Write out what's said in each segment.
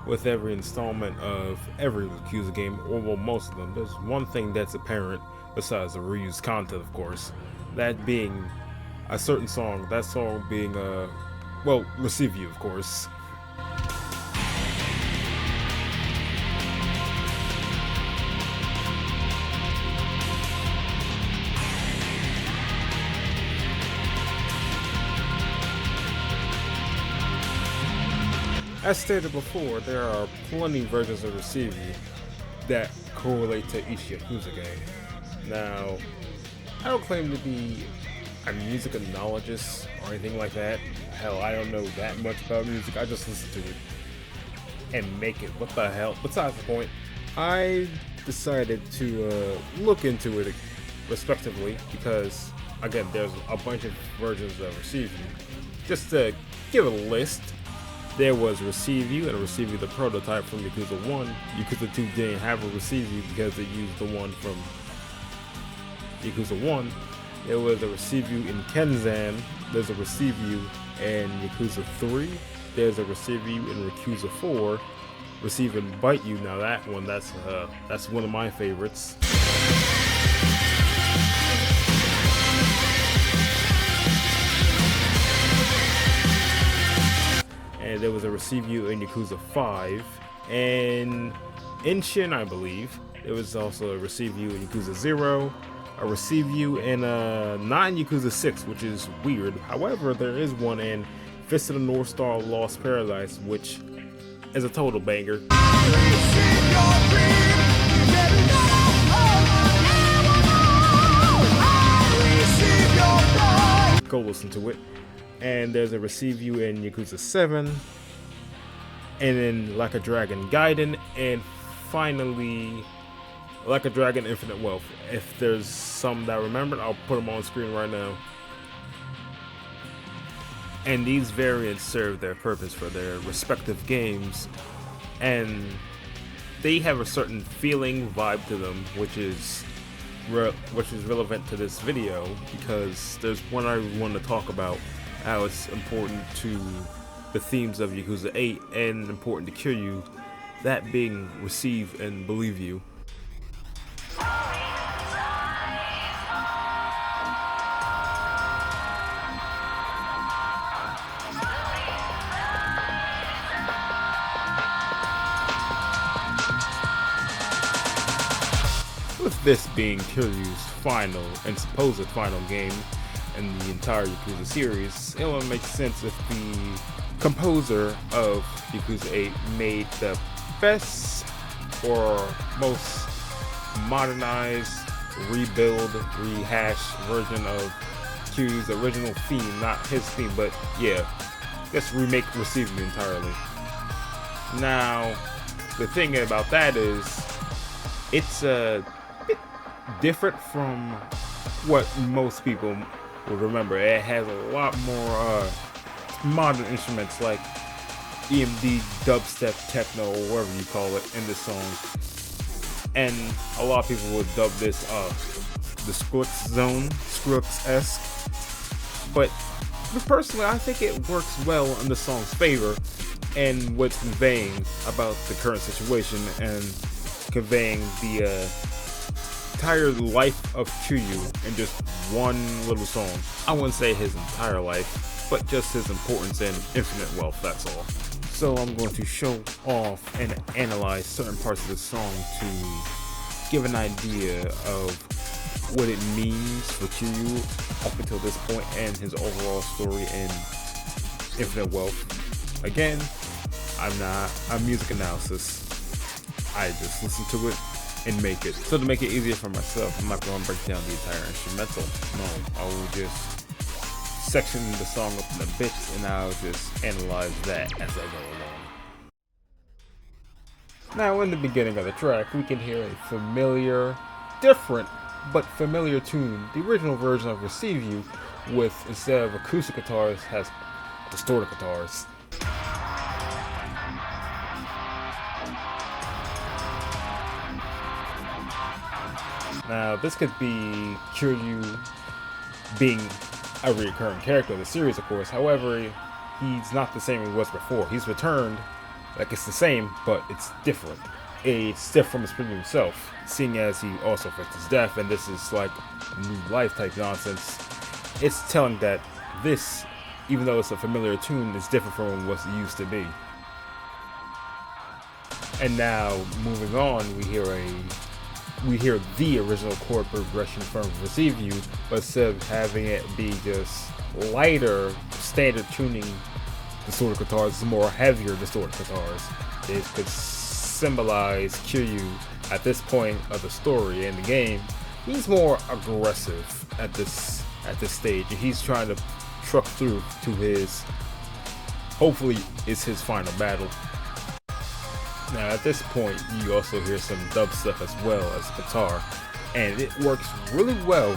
with every installment of every Yakuza game, or well, most of them, there's one thing that's apparent, besides the reused content, of course, that being a certain song, that song being, well, Receive You, of course. As stated before, there are plenty versions of Receive You that correlate to each Yakuza game. Now, I don't claim to be a music analogist or anything like that. Hell, I don't know that much about music, I just listen to it and make it. What the hell? Besides the point, I decided to look into it respectively because, again, there's a bunch of versions of Receive You. Just to give a list, there was Receive You and Receive You the prototype from Yakuza 1. Yakuza 2 didn't have a Receive You because it used the one from Yakuza 1. There was a Receive You in Kenzan. There's a Receive You in Yakuza 3. There's a Receive You in Yakuza 4. Receive and Bite You. Now that one, that's one of my favorites. And there was a Receive You in Yakuza 5, and in Shin, I believe, there was also a Receive You in Yakuza 0, a Receive You in non-Yakuza 6, which is weird. However, there is one in Fist of the North Star Lost Paradise, which is a total banger. Go listen to it. And there's a Receive You in Yakuza 7, and then Like a Dragon Gaiden, and finally Like a Dragon Infinite Wealth. If there's some that I remembered, I'll put them on screen right now. And these variants serve their purpose for their respective games, and they have a certain feeling vibe to them, which is relevant to this video, because there's one I want to talk about, how it's important to the themes of Yakuza 8 and important to Kiryu, that being Receive and Believe You. With this being Kiryu's final and supposed final game in the entire Yakuza series, it will make sense if the composer of Yakuza 8 made the best or most modernized, rebuild, rehash version of Kiryu's original theme. Not his theme, but yeah, let's remake Receive You entirely. Now, the thing about that is, it's a bit different from what most people will remember. It has a lot more modern instruments like EMD, dubstep, techno, or whatever you call it in this song. And a lot of people would dub this the Skrillex zone, Skrillex-esque. But personally, I think it works well in the song's favor and what's conveying about the current situation and conveying the entire life of Kiryu in just one little song. I wouldn't say his entire life, but just his importance in Infinite Wealth, that's all. So I'm going to show off and analyze certain parts of the song to give an idea of what it means for Kiryu up until this point and his overall story in Infinite Wealth. Again, I'm not a music analysis. I just listen to it and make it. So to make it easier for myself, I'm not going to break down the entire instrumental. No, I will just section the song up in bits and I'll just analyze that as I go along. Now in the beginning of the track, we can hear a familiar, different, but familiar tune. The original version of Receive You, with instead of acoustic guitars, has distorted guitars. Now, this could be Kiryu being a recurring character in the series, of course. However, he's not the same as he was before. He's returned Like it's the same, but it's different. It's different from his previous self, seeing as he also faked his death, and this is like new life type nonsense. It's telling that this, even though it's a familiar tune, is different from what it used to be. And now, moving on, we hear the original chord progression from Receive You, but instead of having it be just lighter, standard tuning distorted guitars, it's more heavier distorted guitars. This could symbolize Kiryu at this point of the story in the game. He's more aggressive at this stage, and he's trying to truck through to his, hopefully, is his final battle. Now at this point, you also hear some dubstep as well as guitar, and it works really well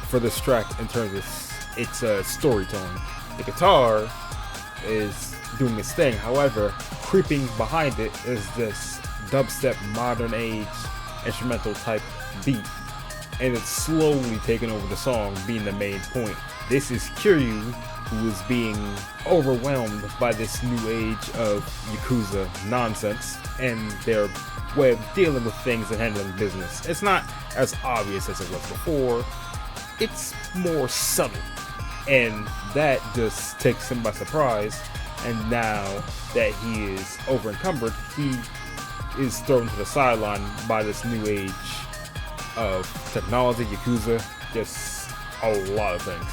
for this track in terms of its storytelling. The guitar is doing its thing, however, creeping behind it is this dubstep modern age instrumental type beat, and it's slowly taking over the song, being the main point. This is Kiryu, who is being overwhelmed by this new age of Yakuza nonsense and their way of dealing with things and handling business. It's not as obvious as it was before, it's more subtle, and that just takes him by surprise. And now that he is over encumbered, he is thrown to the sideline by this new age of technology, Yakuza, just a lot of things.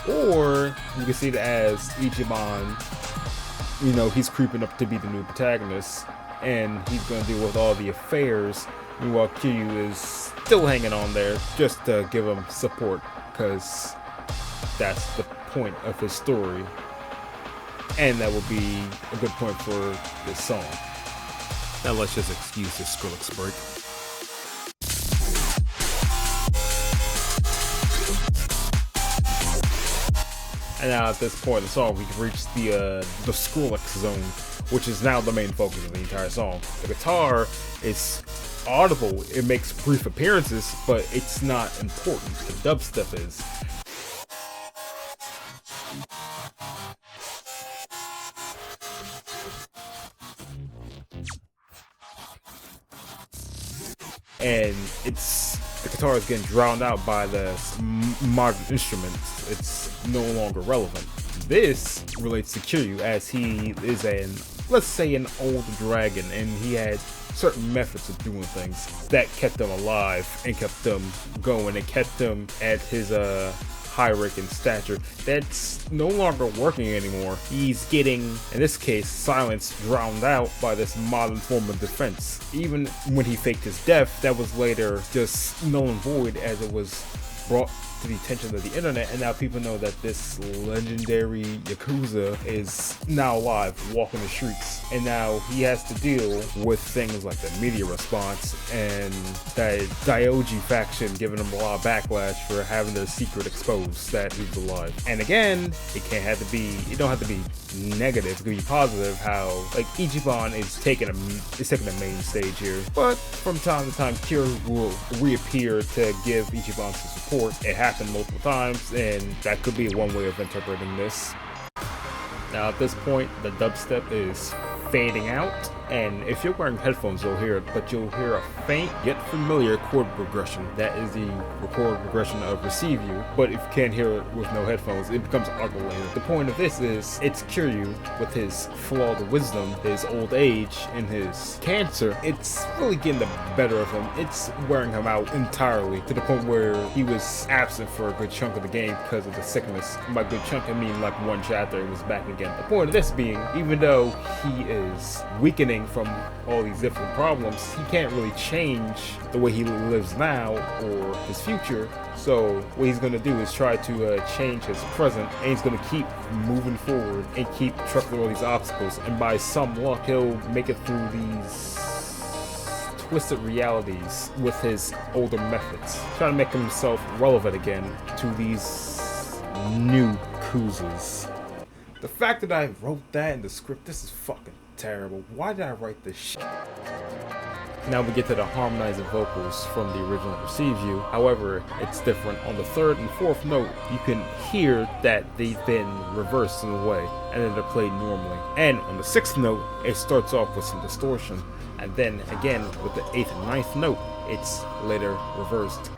Or you can see it as Ichiban, he's creeping up to be the new protagonist, and he's going to deal with all the affairs, meanwhile Kiryu is still hanging on there just to give him support, because that's the point of his story, and that will be a good point for this song. Now let's just excuse this Skrillex break. And now at this point in the song, we've reached the Skrillex zone, which is now the main focus of the entire song. The guitar is audible, it makes brief appearances, but it's not important. The dubstep is. And the guitar is getting drowned out by the modern instruments. It's no longer relevant. This relates to Kiryu, as he is let's say an old dragon, and he had certain methods of doing things that kept him alive and kept him going and kept him at his high rank in stature. That's no longer working anymore. He's getting, in this case, silenced, drowned out by this modern form of defense. Even when he faked his death, that was later just null and void, as it was brought to the attention of the internet, and now people know that this legendary Yakuza is now alive, walking the streets, and now he has to deal with things like the media response and that Dioji faction giving him a lot of backlash for having their secret exposed that he was alive. And again, it don't have to be negative, it can be positive, how like Ichiban is taking the main stage here, but from time to time Kiryu will reappear to give Ichiban some support. It happened multiple times, and that could be one way of interpreting this. Now at this point, the dubstep is fading out, and if you're wearing headphones you'll hear it, but you'll hear a faint yet familiar chord progression. That is the chord progression of Receive You, but if you can't hear it with no headphones, it becomes ugly. The point of this is, it's Kiryu with his flawed wisdom, his old age, and his cancer. It's really getting the better of him. It's wearing him out entirely, to the point where he was absent for a good chunk of the game because of the sickness. By good chunk, I mean like one chapter and was back again. The point of this being, even though he is weakening from all these different problems, he can't really change the way he lives now or his future. So what he's going to do is try to change his present, and he's going to keep moving forward and keep trucking all these obstacles, and by some luck he'll make it through these twisted realities with his older methods, trying to make himself relevant again to these new Yakuzas. The fact that I wrote that in the script, this is fucking terrible. Why did I write this shit? Now we get to the harmonizing vocals from the original Receive You. However, it's different. On the 3rd and 4th note, you can hear that they've been reversed in a way, and then they're played normally. And on the 6th note, it starts off with some distortion, and then again with the 8th and 9th note, it's later reversed.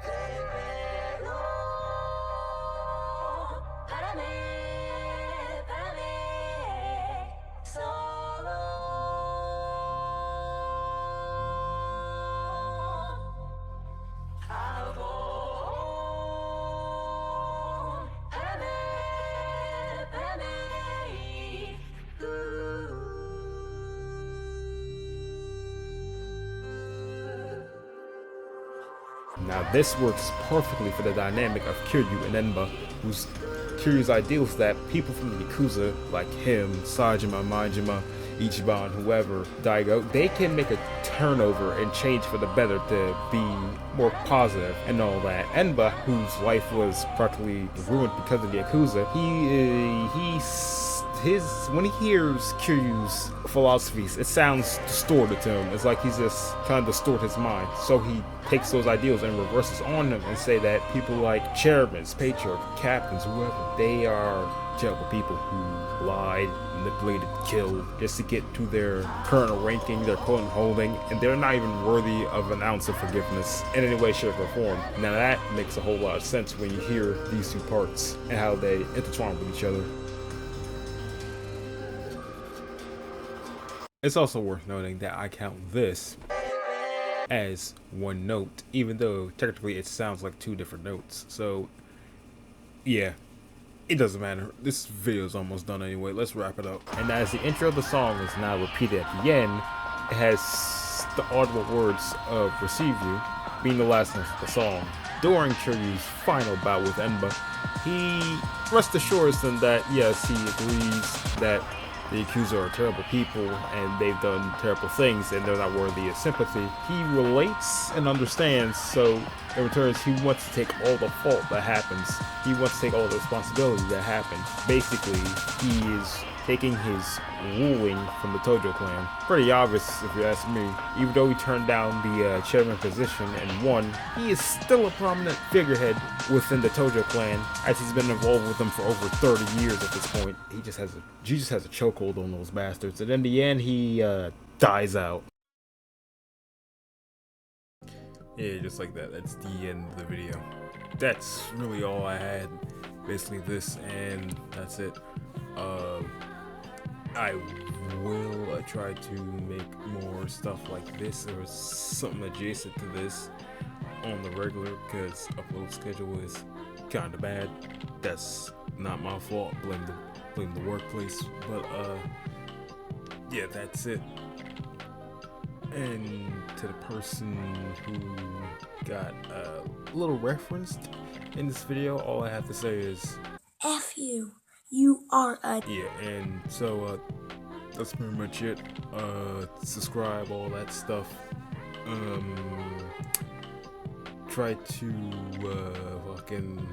Now this works perfectly for the dynamic of Kiryu and Enba, whose Kiryu's ideal is that people from the Yakuza, like him, Sajima, Majima, Ichiban, whoever, Daigo, they can make a turnover and change for the better to be more positive and all that. Enba, whose life was practically ruined because of the Yakuza, when he hears Kiryu's philosophies, it sounds distorted to him. It's like he's just kind of distort his mind. So he takes those ideals and reverses on them and say that people like chairmen, patriarchs, captains, whoever, they are terrible people who lied, manipulated, killed just to get to their current ranking, their current holding, and they're not even worthy of an ounce of forgiveness in any way, shape, or form. Now that makes a whole lot of sense when you hear these two parts and how they intertwine with each other. It's also worth noting that I count this as one note, even though technically it sounds like 2 different notes. So yeah, it doesn't matter. This video is almost done anyway. Let's wrap it up. And as the intro of the song is now repeated at the end, it has the audible words of Receive You being the last notes of the song. During Kiryu's final bout with Enba, he rest assures them that yes, he agrees that the Yakuza are terrible people and they've done terrible things and they're not worthy of sympathy. He relates and understands, so in return he wants to take all the fault that happens. He wants to take all the responsibility that happened. Basically, he is taking his ruling from the Tojo clan. Pretty obvious if you ask me. Even though he turned down the chairman position and won, he is still a prominent figurehead within the Tojo clan, as he's been involved with them for over 30 years at this point. He just has a chokehold on those bastards, and in the end he dies out. Yeah, just like that. That's the end of the video. That's really all I had. Basically this, and that's it. I will try to make more stuff like this or something adjacent to this on the regular, because upload schedule is kind of bad. That's not my fault. Blame the workplace. But yeah, that's it. And to the person who got a little referenced in this video, all I have to say is F you. You are a... Yeah, and so that's pretty much it. Subscribe, all that stuff. Try to fucking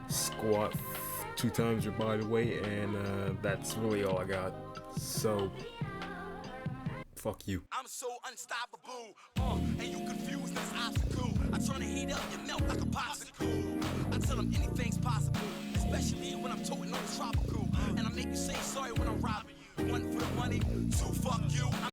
squat 2 times your body weight, and that's really all I got. So fuck you. I'm so unstoppable, and you confused as obstacle. I turn the heat up, you melt like a popsicle. I tell them anything's possible, especially when I'm toting on the tropical. And I make you say sorry when I'm robbing you. 1 for the money, 2 fuck you.